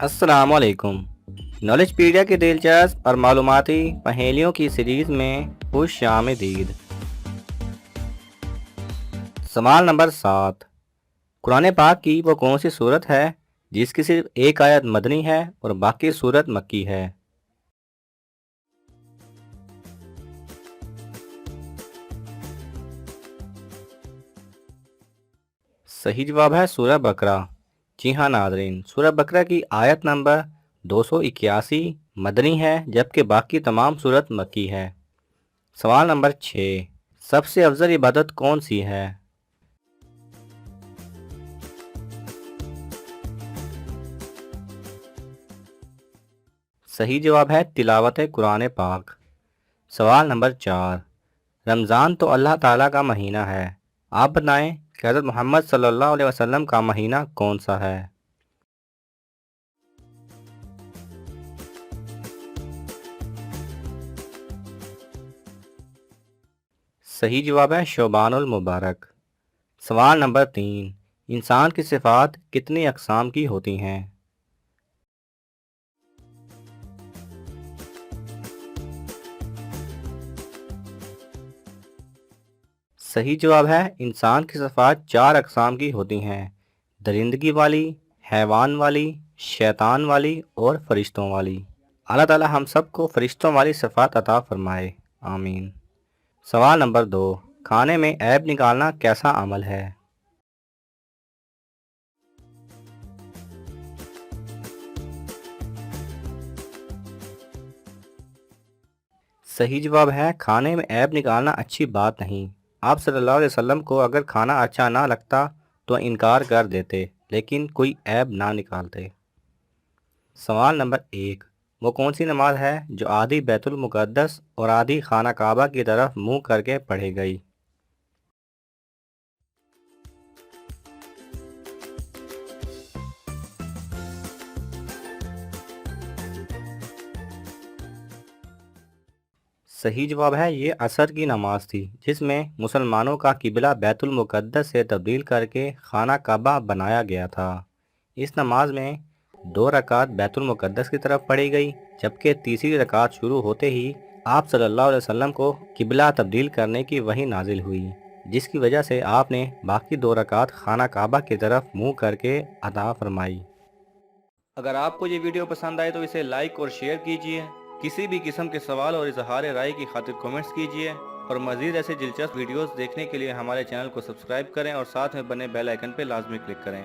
السلام علیکم۔ Knowledge pedia کی دلچسپ اور معلوماتی پہیلیوں کی سیریز میں خوش آمدید۔ سوال نمبر 7، قرآن پاک کی وہ کون سی صورت ہے جس کی صرف ایک آیت مدنی ہے اور باقی صورت مکی ہے؟ صحیح جواب ہے سورہ بقرہ۔ جی ہاں ناظرین، سورہ بقرہ کی آیت نمبر 281 مدنی ہے جبکہ باقی تمام صورت مکی ہے۔ سوال نمبر 6، سب سے افضل عبادت کون سی ہے؟ صحیح جواب ہے تلاوت قرآن پاک۔ سوال نمبر 4، رمضان تو اللہ تعالیٰ کا مہینہ ہے، آپ بتائیں کہ حضرت محمد صلی اللہ علیہ وسلم کا مہینہ کون سا ہے؟ صحیح جواب ہے شعبان المبارک۔ سوال نمبر 3، انسان کی صفات کتنی اقسام کی ہوتی ہیں؟ صحیح جواب ہے انسان کی صفات 4 اقسام کی ہوتی ہیں: درندگی والی، حیوان والی، شیطان والی اور فرشتوں والی۔ اللہ تعالی ہم سب کو فرشتوں والی صفات عطا فرمائے، آمین۔ سوال نمبر 2، کھانے میں عیب نکالنا کیسا عمل ہے؟ صحیح جواب ہے کھانے میں عیب نکالنا اچھی بات نہیں۔ آپ صلی اللہ علیہ وسلم کو اگر کھانا اچھا نہ لگتا تو انکار کر دیتے لیکن کوئی عیب نہ نکالتے۔ سوال نمبر 1، وہ کون سی نماز ہے جو آدھی بیت المقدس اور آدھی خانہ کعبہ کی طرف منہ کر کے پڑھی گئی؟ صحیح جواب ہے یہ عصر کی نماز تھی جس میں مسلمانوں کا قبلہ بیت المقدس سے تبدیل کر کے خانہ کعبہ بنایا گیا تھا۔ اس نماز میں 2 رکعت بیت المقدس کی طرف پڑھی گئی جبکہ تیسری رکعت شروع ہوتے ہی آپ صلی اللہ علیہ وسلم کو قبلہ تبدیل کرنے کی وحی نازل ہوئی، جس کی وجہ سے آپ نے باقی 2 رکعت خانہ کعبہ کی طرف منہ کر کے ادا فرمائی۔ اگر آپ کو یہ ویڈیو پسند آئے تو اسے لائک اور شیئر کیجئے، کسی بھی قسم کے سوال اور اظہار رائے کی خاطر کومنٹس کیجئے، اور مزید ایسے دلچسپ ویڈیوز دیکھنے کے لیے ہمارے چینل کو سبسکرائب کریں اور ساتھ میں بنے بیل آئیکن پہ لازمی کلک کریں۔